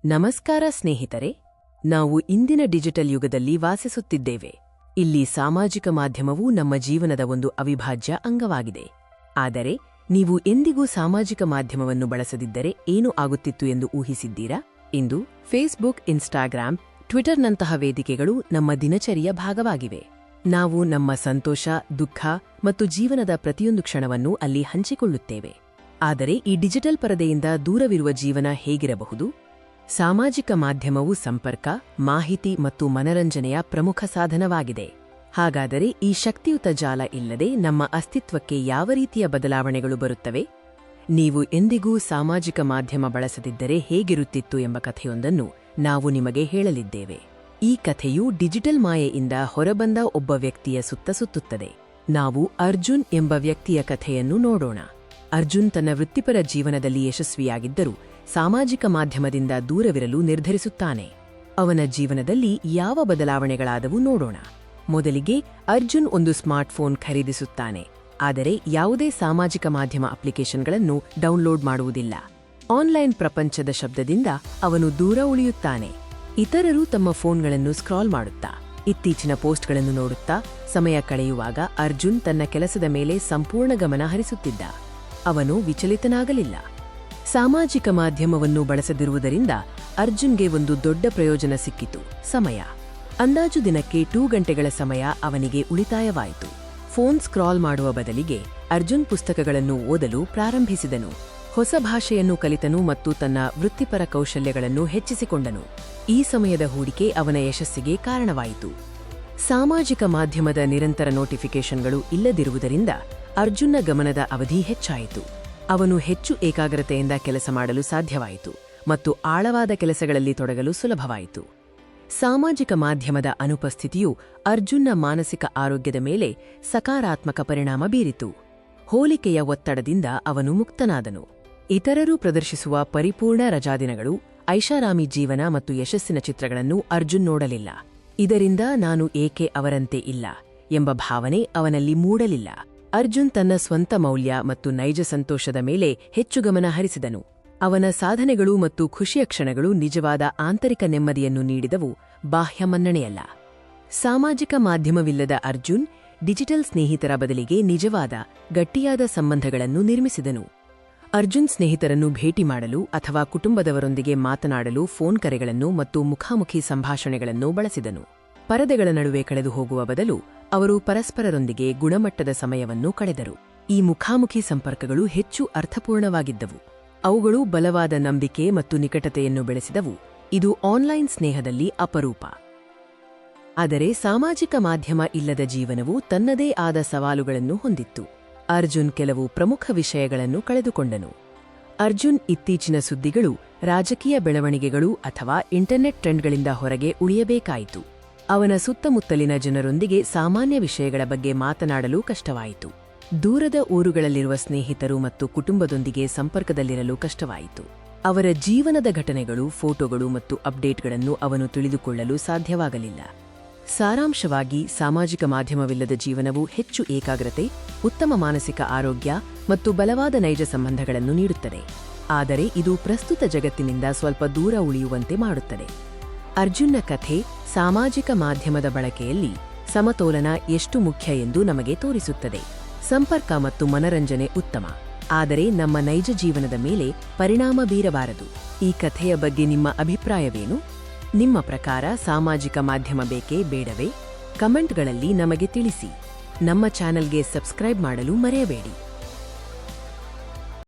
ನಮಸ್ಕಾರ ಸ್ನೇಹಿತರೆ, ನಾವು ಇಂದಿನ ಡಿಜಿಟಲ್ ಯುಗದಲ್ಲಿ ವಾಸಿಸುತ್ತಿದ್ದೇವೆ. ಇಲ್ಲಿ ಸಾಮಾಜಿಕ ಮಾಧ್ಯಮವು ನಮ್ಮ ಜೀವನದ ಒಂದು ಅವಿಭಾಜ್ಯ ಅಂಗವಾಗಿದೆ. ಆದರೆ ನೀವು ಎಂದಿಗೂ ಸಾಮಾಜಿಕ ಮಾಧ್ಯಮವನ್ನು ಬಳಸದಿದ್ದರೆ ಏನು ಆಗುತ್ತಿತ್ತು ಎಂದು ಊಹಿಸಿದ್ದೀರಾ? ಇಂದು ಫೇಸ್ಬುಕ್, ಇನ್ಸ್ಟಾಗ್ರಾಮ್, ಟ್ವಿಟರ್ನಂತಹ ವೇದಿಕೆಗಳು ನಮ್ಮ ದಿನಚರಿಯ ಭಾಗವಾಗಿವೆ. ನಾವು ನಮ್ಮ ಸಂತೋಷ, ದುಃಖ ಮತ್ತು ಜೀವನದ ಪ್ರತಿಯೊಂದು ಕ್ಷಣವನ್ನು ಅಲ್ಲಿ ಹಂಚಿಕೊಳ್ಳುತ್ತೇವೆ. ಆದರೆ ಈ ಡಿಜಿಟಲ್ ಪರದೆಯಿಂದ ದೂರವಿರುವ ಜೀವನ ಹೇಗಿರಬಹುದು? ಸಾಮಾಜಿಕ ಮಾಧ್ಯಮವು ಸಂಪರ್ಕ, ಮಾಹಿತಿ ಮತ್ತು ಮನರಂಜನೆಯ ಪ್ರಮುಖ ಸಾಧನವಾಗಿದೆ. ಹಾಗಾದರೆ ಈ ಶಕ್ತಿಯುತ ಜಾಲ ಇಲ್ಲದೆ ನಮ್ಮ ಅಸ್ತಿತ್ವಕ್ಕೆ ಯಾವ ರೀತಿಯ ಬದಲಾವಣೆಗಳು ಬರುತ್ತವೆ? ನೀವು ಎಂದಿಗೂ ಸಾಮಾಜಿಕ ಮಾಧ್ಯಮ ಬಳಸದಿದ್ದರೆ ಹೇಗಿರುತ್ತಿತ್ತು ಎಂಬ ಕಥೆಯೊಂದನ್ನು ನಾವು ನಿಮಗೆ ಹೇಳಲಿದ್ದೇವೆ. ಈ ಕಥೆಯು ಡಿಜಿಟಲ್ ಮಾಯೆಯಿಂದ ಹೊರಬಂದ ಒಬ್ಬ ವ್ಯಕ್ತಿಯ ಸುತ್ತ ಸುತ್ತುತ್ತದೆ. ನಾವು ಅರ್ಜುನ್ ಎಂಬ ವ್ಯಕ್ತಿಯ ಕಥೆಯನ್ನು ನೋಡೋಣ. ಅರ್ಜುನ್ ತನ್ನ ವೃತ್ತಿಪರ ಜೀವನದಲ್ಲಿ ಯಶಸ್ವಿಯಾಗಿದ್ದರೂ ಸಾಮಾಜಿಕ ಮಾಧ್ಯಮದಿಂದ ದೂರವಿರಲು ನಿರ್ಧರಿಸುತ್ತಾನೆ. ಅವನ ಜೀವನದಲ್ಲಿ ಯಾವ ಬದಲಾವಣೆಗಳಾದವು ನೋಡೋಣ. ಮೊದಲಿಗೆ ಅರ್ಜುನ್ ಒಂದು ಸ್ಮಾರ್ಟ್ಫೋನ್ ಖರೀದಿಸುತ್ತಾನೆ. ಆದರೆ ಯಾವುದೇ ಸಾಮಾಜಿಕ ಮಾಧ್ಯಮ ಅಪ್ಲಿಕೇಶನ್ಗಳನ್ನು ಡೌನ್ಲೋಡ್ ಮಾಡುವುದಿಲ್ಲ. ಆನ್ಲೈನ್ ಪ್ರಪಂಚದ ಶಬ್ದದಿಂದ ಅವನು ದೂರ ಉಳಿಯುತ್ತಾನೆ. ಇತರರು ತಮ್ಮ ಫೋನ್ಗಳನ್ನು ಸ್ಕ್ರಾಲ್ ಮಾಡುತ್ತಾ, ಇತ್ತೀಚಿನ ಪೋಸ್ಟ್ಗಳನ್ನು ನೋಡುತ್ತಾ ಸಮಯ ಕಳೆಯುವಾಗ ಅರ್ಜುನ್ ತನ್ನ ಕೆಲಸದ ಮೇಲೆ ಸಂಪೂರ್ಣ ಗಮನ ಹರಿಸುತ್ತಿದ್ದ. ಅವನು ವಿಚಲಿತನಾಗಲಿಲ್ಲ. ಸಾಮಾಜಿಕ ಮಾಧ್ಯಮವನ್ನು ಬಳಸದಿರುವುದರಿಂದ ಅರ್ಜುನ್ಗೆ ಒಂದು ದೊಡ್ಡ ಪ್ರಯೋಜನ ಸಿಕ್ಕಿತು: ಸಮಯ. ಅಂದಾಜು ದಿನಕ್ಕೆ 2 ಗಂಟೆಗಳ ಸಮಯ ಅವನಿಗೆ ಉಳಿತಾಯವಾಯಿತು. ಫೋನ್ ಸ್ಕ್ರಾಲ್ ಮಾಡುವ ಬದಲಿಗೆ ಅರ್ಜುನ್ ಪುಸ್ತಕಗಳನ್ನು ಓದಲು ಪ್ರಾರಂಭಿಸಿದನು. ಹೊಸ ಭಾಷೆಯನ್ನು ಕಲಿತನು ಮತ್ತು ತನ್ನ ವೃತ್ತಿಪರ ಕೌಶಲ್ಯಗಳನ್ನು ಹೆಚ್ಚಿಸಿಕೊಂಡನು. ಈ ಸಮಯದ ಹೂಡಿಕೆ ಅವನ ಯಶಸ್ಸಿಗೆ ಕಾರಣವಾಯಿತು. ಸಾಮಾಜಿಕ ಮಾಧ್ಯಮದ ನಿರಂತರ ನೋಟಿಫಿಕೇಷನ್ಗಳು ಇಲ್ಲದಿರುವುದರಿಂದ ಅರ್ಜುನ್ನ ಗಮನದ ಅವಧಿ ಹೆಚ್ಚಾಯಿತು. ಅವನು ಹೆಚ್ಚು ಏಕಾಗ್ರತೆಯಿಂದ ಕೆಲಸ ಮಾಡಲು ಸಾಧ್ಯವಾಯಿತು ಮತ್ತು ಆಳವಾದ ಕೆಲಸಗಳಲ್ಲಿ ತೊಡಗಲು ಸುಲಭವಾಯಿತು. ಸಾಮಾಜಿಕ ಮಾಧ್ಯಮದ ಅನುಪಸ್ಥಿತಿಯು ಅರ್ಜುನ್ನ ಮಾನಸಿಕ ಆರೋಗ್ಯದ ಮೇಲೆ ಸಕಾರಾತ್ಮಕ ಪರಿಣಾಮ ಬೀರಿತು. ಹೋಲಿಕೆಯ ಒತ್ತಡದಿಂದ ಅವನು ಮುಕ್ತನಾದನು. ಇತರರು ಪ್ರದರ್ಶಿಸುವ ಪರಿಪೂರ್ಣ ರಜಾದಿನಗಳು, ಐಷಾರಾಮಿ ಜೀವನ ಮತ್ತು ಯಶಸ್ಸಿನ ಚಿತ್ರಗಳನ್ನು ಅರ್ಜುನ್ ನೋಡಲಿಲ್ಲ. ಇದರಿಂದ ನಾನು ಏಕೆ ಅವರಂತೆ ಇಲ್ಲ ಎಂಬ ಭಾವನೆ ಅವನಲ್ಲಿ ಮೂಡಲಿಲ್ಲ. ಅರ್ಜುನ್ ತನ್ನ ಸ್ವಂತ ಮೌಲ್ಯ ಮತ್ತು ನೈಜ ಸಂತೋಷದ ಮೇಲೆ ಹೆಚ್ಚು ಗಮನ ಹರಿಸಿದನು. ಅವನ ಸಾಧನೆಗಳು ಮತ್ತು ಖುಷಿಯ ಕ್ಷಣಗಳು ನಿಜವಾದ ಆಂತರಿಕ ನೆಮ್ಮದಿಯನ್ನು ನೀಡಿದವು, ಬಾಹ್ಯ ಮನ್ನಣೆಯಲ್ಲ. ಸಾಮಾಜಿಕ ಮಾಧ್ಯಮವಿಲ್ಲದ ಅರ್ಜುನ್ ಡಿಜಿಟಲ್ ಸ್ನೇಹಿತರ ಬದಲಿಗೆ ನಿಜವಾದ, ಗಟ್ಟಿಯಾದ ಸಂಬಂಧಗಳನ್ನು ನಿರ್ಮಿಸಿದನು. ಅರ್ಜುನ್ ಸ್ನೇಹಿತರನ್ನು ಭೇಟಿ ಮಾಡಲು ಅಥವಾ ಕುಟುಂಬದವರೊಂದಿಗೆ ಮಾತನಾಡಲು ಫೋನ್ ಕರೆಗಳನ್ನು ಮತ್ತು ಮುಖಾಮುಖಿ ಸಂಭಾಷಣೆಗಳನ್ನು ಬಳಸಿದನು. ಪರದೆಗಳ ನಡುವೆ ಕಳೆದು ಹೋಗುವ ಬದಲು ಅವರು ಪರಸ್ಪರರೊಂದಿಗೆ ಗುಣಮಟ್ಟದ ಸಮಯವನ್ನು ಕಳೆದರು. ಈ ಮುಖಾಮುಖಿ ಸಂಪರ್ಕಗಳು ಹೆಚ್ಚು ಅರ್ಥಪೂರ್ಣವಾಗಿದ್ದವು. ಅವುಗಳು ಬಲವಾದ ನಂಬಿಕೆ ಮತ್ತು ನಿಕಟತೆಯನ್ನು ಬೆಳೆಸಿದವು. ಇದು ಆನ್ಲೈನ್ ಸ್ನೇಹದಲ್ಲಿ ಅಪರೂಪ. ಆದರೆ ಸಾಮಾಜಿಕ ಮಾಧ್ಯಮ ಇಲ್ಲದ ಜೀವನವು ತನ್ನದೇ ಆದ ಸವಾಲುಗಳನ್ನು ಹೊಂದಿತ್ತು. ಅರ್ಜುನ್ ಕೆಲವು ಪ್ರಮುಖ ವಿಷಯಗಳನ್ನು ಕಳೆದುಕೊಂಡನು. ಅರ್ಜುನ್ ಇತ್ತೀಚಿನ ಸುದ್ದಿಗಳು, ರಾಜಕೀಯ ಬೆಳವಣಿಗೆಗಳು ಅಥವಾ ಇಂಟರ್ನೆಟ್ ಟ್ರೆಂಡ್ಗಳಿಂದ ಹೊರಗೆ ಉಳಿಯಬೇಕಾಯಿತು. ಅವನ ಸುತ್ತಮುತ್ತಲಿನ ಜನರೊಂದಿಗೆ ಸಾಮಾನ್ಯ ವಿಷಯಗಳ ಬಗ್ಗೆ ಮಾತನಾಡಲು ಕಷ್ಟವಾಯಿತು. ದೂರದ ಊರುಗಳಲ್ಲಿರುವ ಸ್ನೇಹಿತರು ಮತ್ತು ಕುಟುಂಬದೊಂದಿಗೆ ಸಂಪರ್ಕದಲ್ಲಿರಲು ಕಷ್ಟವಾಯಿತು. ಅವರ ಜೀವನದ ಘಟನೆಗಳು, ಫೋಟೋಗಳು ಮತ್ತು ಅಪ್ಡೇಟ್ಗಳನ್ನು ಅವನು ತಿಳಿದುಕೊಳ್ಳಲು ಸಾಧ್ಯವಾಗಲಿಲ್ಲ. ಸಾರಾಂಶವಾಗಿ, ಸಾಮಾಜಿಕ ಮಾಧ್ಯಮವಿಲ್ಲದ ಜೀವನವು ಹೆಚ್ಚು ಏಕಾಗ್ರತೆ, ಉತ್ತಮ ಮಾನಸಿಕ ಆರೋಗ್ಯ ಮತ್ತು ಬಲವಾದ ನೈಜ ಸಂಬಂಧಗಳನ್ನು ನೀಡುತ್ತದೆ. ಆದರೆ ಇದು ಪ್ರಸ್ತುತ ಜಗತ್ತಿನಿಂದ ಸ್ವಲ್ಪ ದೂರ ಉಳಿಯುವಂತೆ ಮಾಡುತ್ತದೆ. ಅರ್ಜುನ್ನ ಕಥೆ ಸಾಮಾಜಿಕ ಮಾಧ್ಯಮದ ಬಳಕೆಯಲ್ಲಿ ಸಮತೋಲನ ಎಷ್ಟು ಮುಖ್ಯ ಎಂದು ನಮಗೆ ತೋರಿಸುತ್ತದೆ. ಸಂಪರ್ಕ ಮತ್ತು ಮನರಂಜನೆ ಉತ್ತಮ, ಆದರೆ ನಮ್ಮ ನೈಜ ಜೀವನದ ಮೇಲೆ ಪರಿಣಾಮ ಬೀರಬಾರದು. ಈ ಕಥೆಯ ಬಗ್ಗೆ ನಿಮ್ಮ ಅಭಿಪ್ರಾಯವೇನು? ನಿಮ್ಮ ಪ್ರಕಾರ ಸಾಮಾಜಿಕ ಮಾಧ್ಯಮ ಬೇಕೇ ಬೇಡವೇ? ಕಮೆಂಟ್ಗಳಲ್ಲಿ ನಮಗೆ ತಿಳಿಸಿ. ನಮ್ಮ ಚಾನೆಲ್ಗೆ ಸಬ್ಸ್ಕ್ರೈಬ್ ಮಾಡಲು ಮರೆಯಬೇಡಿ.